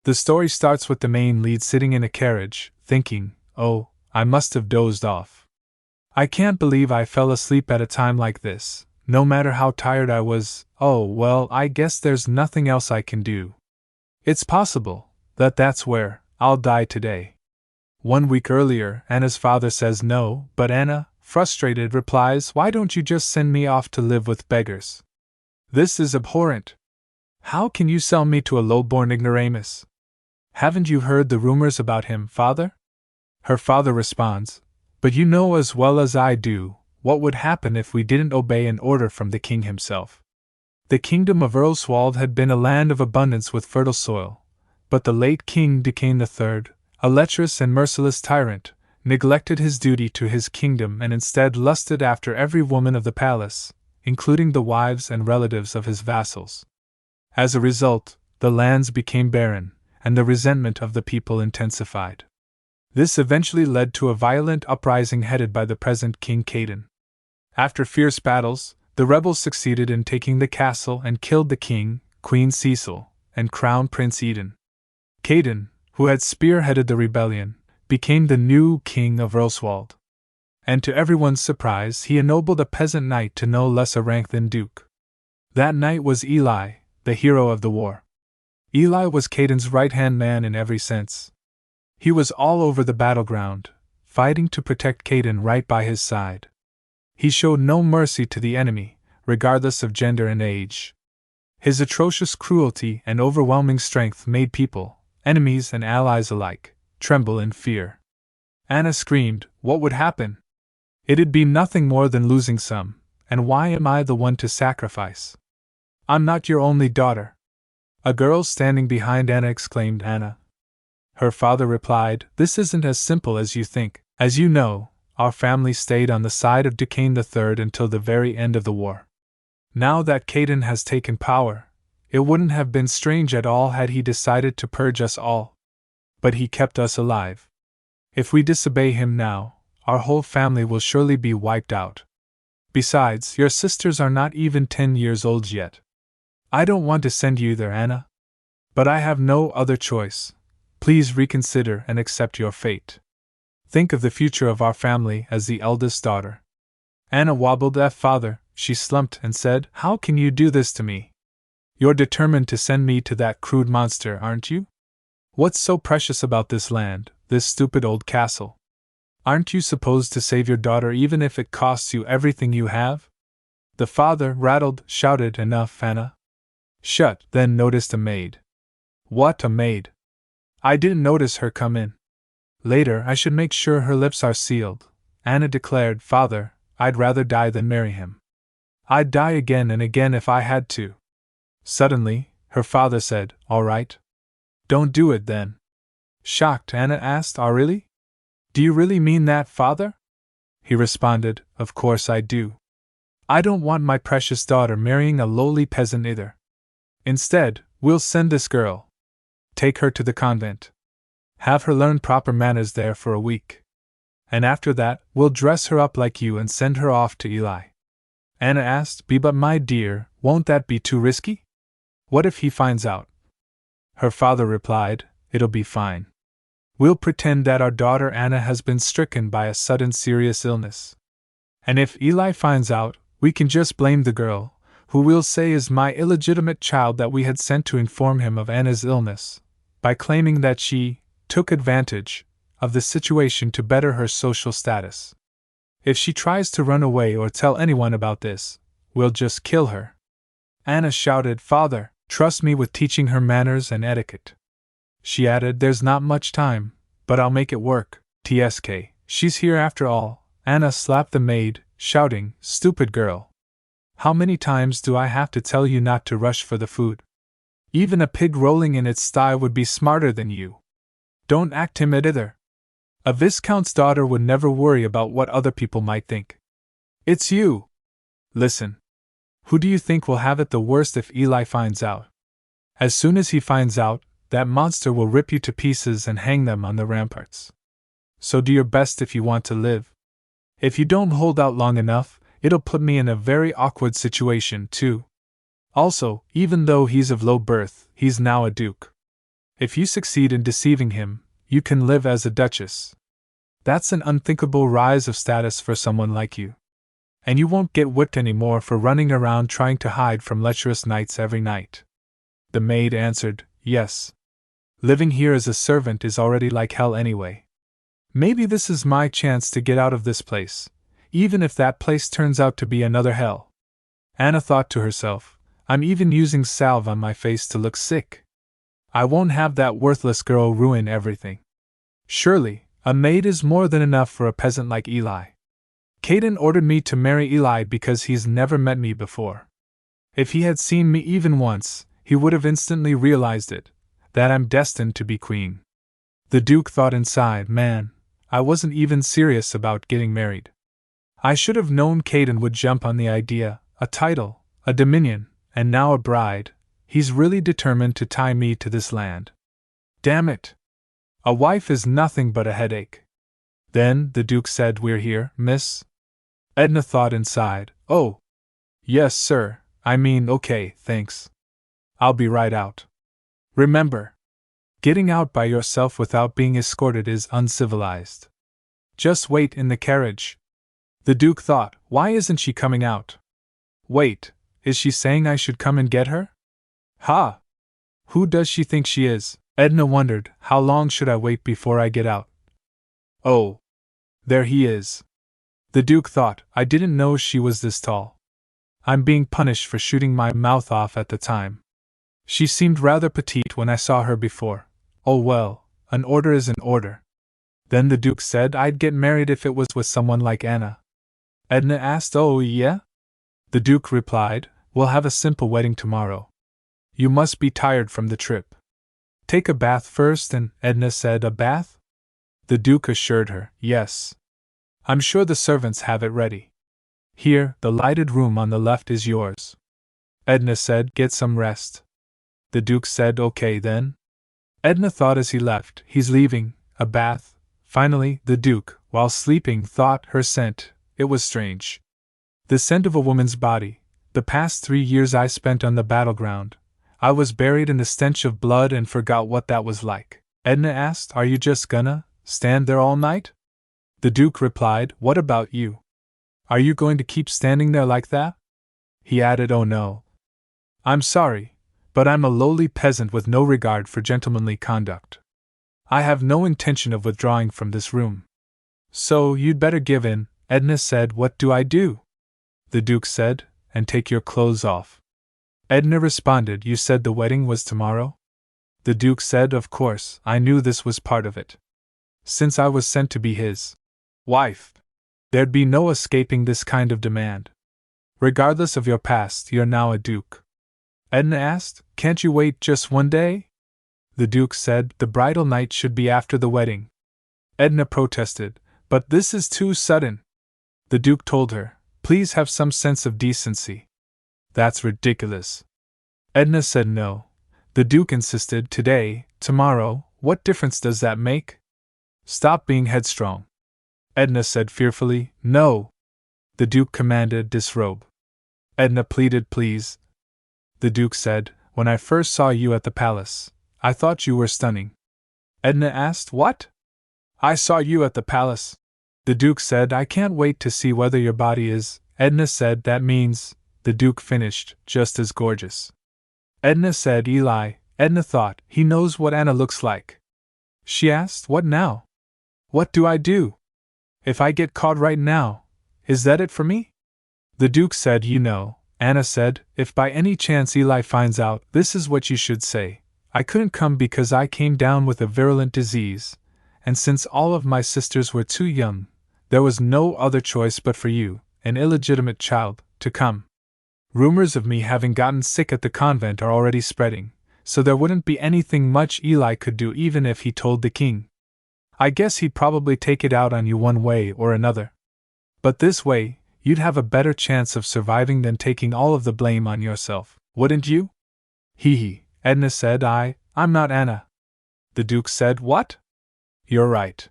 The story starts with the main lead sitting in a carriage, thinking, "Oh, I must have dozed off. I can't believe I fell asleep at a time like this, no matter how tired I was. Oh, well, I guess there's nothing else I can do. It's possible that that's where I'll die today." 1 week earlier, Anna's father says no, but Anna, frustrated, replies, "Why don't you just send me off to live with beggars? This is abhorrent. How can you sell me to a low-born ignoramus? Haven't you heard the rumors about him, father?" Her father responds, "But you know as well as I do what would happen if we didn't obey an order from the king himself." The kingdom of Earlswald had been a land of abundance with fertile soil, but the late King Duke Eli, a lecherous and merciless tyrant, neglected his duty to his kingdom and instead lusted after every woman of the palace, including the wives and relatives of his vassals. As a result, the lands became barren, and the resentment of the people intensified. This eventually led to a violent uprising headed by the present King Caden. After fierce battles, the rebels succeeded in taking the castle and killed the king, Queen Cecil, and Crown Prince Eden. Caden, who had spearheaded the rebellion, became the new king of Earlswald. And to everyone's surprise, he ennobled a peasant knight to no less a rank than duke. That knight was Eli, the hero of the war. Eli was Caden's right-hand man in every sense. He was all over the battleground, fighting to protect Caden right by his side. He showed no mercy to the enemy, regardless of gender and age. His atrocious cruelty and overwhelming strength made people, enemies and allies alike, tremble in fear. Anna screamed, "What would happen? It'd be nothing more than losing some, and why am I the one to sacrifice? I'm not your only daughter." A girl standing behind Anna exclaimed, "Anna." Her father replied, "This isn't as simple as you think. As you know, our family stayed on the side of Duke III until the very end of the war. Now that Caden has taken power, it wouldn't have been strange at all had he decided to purge us all. But he kept us alive. If we disobey him now, our whole family will surely be wiped out. Besides, your sisters are not even 10 years old yet. I don't want to send you there, Anna. But I have no other choice. Please reconsider and accept your fate. Think of the future of our family as the eldest daughter." Anna wobbled at father. She slumped and said, "How can you do this to me? You're determined to send me to that crude monster, aren't you? What's so precious about this land, this stupid old castle? Aren't you supposed to save your daughter even if it costs you everything you have?" The father, rattled, shouted, "Enough, Anna." "Shut," then noticed a maid. "What, a maid? I didn't notice her come in. Later I should make sure her lips are sealed," Anna declared. "Father, I'd rather die than marry him. I'd die again and again if I had to." Suddenly, her father said, "All right. Don't do it then." Shocked, Anna asked, "Oh, really? Do you really mean that, father?" He responded, "Of course I do. I don't want my precious daughter marrying a lowly peasant either. Instead, we'll send this girl. Take her to the convent. Have her learn proper manners there for a week. And after that, we'll dress her up like you and send her off to Eli." Anna asked, "But my dear, won't that be too risky? What if he finds out?" Her father replied, "It'll be fine. We'll pretend that our daughter Anna has been stricken by a sudden serious illness. And if Eli finds out, we can just blame the girl, who we'll say is my illegitimate child that we had sent to inform him of Anna's illness, by claiming that she took advantage of the situation to better her social status. If she tries to run away or tell anyone about this, we'll just kill her." Anna shouted, "Father, trust me with teaching her manners and etiquette." She added, "There's not much time, but I'll make it work. TSK, she's here after all." Anna slapped the maid, shouting, "Stupid girl. How many times do I have to tell you not to rush for the food? Even a pig rolling in its sty would be smarter than you. Don't act timid either. A viscount's daughter would never worry about what other people might think. It's you. Listen. Who do you think will have it the worst if Eli finds out? As soon as he finds out, that monster will rip you to pieces and hang them on the ramparts. So do your best if you want to live. If you don't hold out long enough, it'll put me in a very awkward situation, too. Also, even though he's of low birth, he's now a duke. If you succeed in deceiving him, you can live as a duchess. That's an unthinkable rise of status for someone like you. And you won't get whipped anymore for running around trying to hide from lecherous knights every night. The maid answered, yes. Living here as a servant is already like hell anyway. Maybe this is my chance to get out of this place, even if that place turns out to be another hell. Anna thought to herself, I'm even using salve on my face to look sick. I won't have that worthless girl ruin everything. Surely, a maid is more than enough for a peasant like Eli. Caden ordered me to marry Eli because he's never met me before. If he had seen me even once, he would have instantly realized it, that I'm destined to be queen. The Duke thought inside, man, I wasn't even serious about getting married. I should have known Caden would jump on the idea, a title, a dominion, and now a bride. He's really determined to tie me to this land. Damn it! A wife is nothing but a headache. Then the Duke said, we're here, miss? Edna thought inside, oh. Yes, sir, I mean, okay, thanks. I'll be right out. Remember, getting out by yourself without being escorted is uncivilized. Just wait in the carriage. The Duke thought, why isn't she coming out? Wait, is she saying I should come and get her? Ha! Who does she think she is? Edna wondered, how long should I wait before I get out? Oh, there he is. The Duke thought, I didn't know she was this tall. I'm being punished for shooting my mouth off at the time. She seemed rather petite when I saw her before. Oh well, an order is an order. Then the Duke said I'd get married if it was with someone like Anna. Edna asked, oh yeah? The Duke replied, we'll have a simple wedding tomorrow. You must be tired from the trip. Take a bath first, and Edna said, a bath? The Duke assured her, yes. I'm sure the servants have it ready. Here, the lighted room on the left is yours. Edna said, get some rest. The Duke said, okay then. Edna thought as he left, he's leaving, a bath. Finally, the Duke, while sleeping, thought her scent, it was strange. The scent of a woman's body. The past 3 years I spent on the battleground. I was buried in the stench of blood and forgot what that was like. Edna asked, are you just gonna stand there all night? The Duke replied, what about you? Are you going to keep standing there like that? He added, oh no. I'm sorry, but I'm a lowly peasant with no regard for gentlemanly conduct. I have no intention of withdrawing from this room. So you'd better give in. Edna said, what do I do? The Duke said, and take your clothes off. Edna responded, you said the wedding was tomorrow? The Duke said, of course, I knew this was part of it. Since I was sent to be his wife, there'd be no escaping this kind of demand. Regardless of your past, you're now a duke. Edna asked, can't you wait just one day? The Duke said, the bridal night should be after the wedding. Edna protested, but this is too sudden. The Duke told her, please have some sense of decency. That's ridiculous. Edna said no. The Duke insisted, today, tomorrow, what difference does that make? Stop being headstrong. Edna said fearfully, no. The Duke commanded, disrobe. Edna pleaded, please. The Duke said, when I first saw you at the palace, I thought you were stunning. Edna asked, what? I saw you at the palace. The Duke said, I can't wait to see whether your body is. Edna said, that means. The Duke finished, just as gorgeous. Edna said, Eli. Edna thought, he knows what Anna looks like. She asked, what now? What do I do? If I get caught right now, is that it for me? The Duke said, you know. Anna said, if by any chance Eli finds out, this is what you should say. I couldn't come because I came down with a virulent disease, and since all of my sisters were too young, there was no other choice but for you, an illegitimate child, to come. Rumors of me having gotten sick at the convent are already spreading, so there wouldn't be anything much Eli could do even if he told the king. I guess he'd probably take it out on you one way or another. But this way, you'd have a better chance of surviving than taking all of the blame on yourself, wouldn't you? Hee. Edna said, I'm not Anna. The Duke said, what? You're right.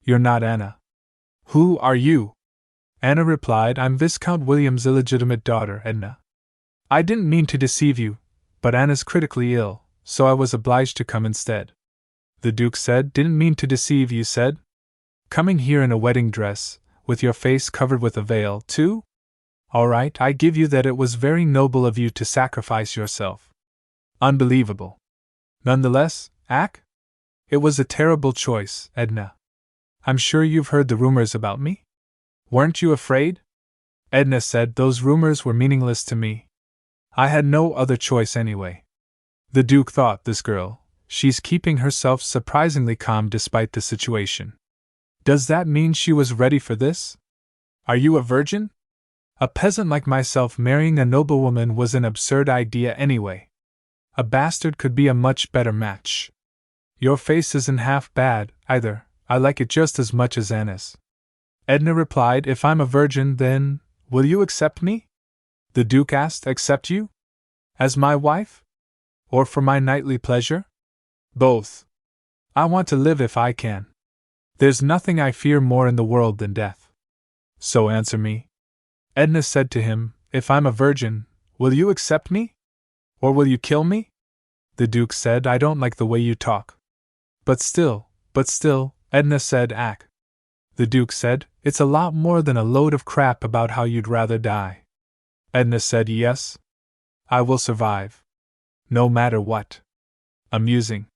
You're not Anna. Who are you? Anna replied, I'm Viscount William's illegitimate daughter, Edna. I didn't mean to deceive you, but Anna's critically ill, so I was obliged to come instead. The Duke said, didn't mean to deceive, you said? Coming here in a wedding dress, with your face covered with a veil, too? All right, I give you that it was very noble of you to sacrifice yourself. Unbelievable. Nonetheless, Ak? It was a terrible choice, Edna. I'm sure you've heard the rumors about me? Weren't you afraid? Edna said those rumors were meaningless to me. I had no other choice anyway. The Duke thought, this girl, she's keeping herself surprisingly calm despite the situation. Does that mean she was ready for this? Are you a virgin? A peasant like myself marrying a noblewoman was an absurd idea anyway. A bastard could be a much better match. Your face isn't half bad, either. I like it just as much as Anna's. Edna replied, if I'm a virgin, then, will you accept me? The Duke asked, accept you? As my wife? Or for my nightly pleasure? Both. I want to live if I can. There's nothing I fear more in the world than death. So answer me. Edna said to him, if I'm a virgin, will you accept me? Or will you kill me? The Duke said, I don't like the way you talk. But still, Edna said, Ak. The Duke said, it's a lot more than a load of crap about how you'd rather die. Edna said, yes. I will survive. No matter what. Amusing.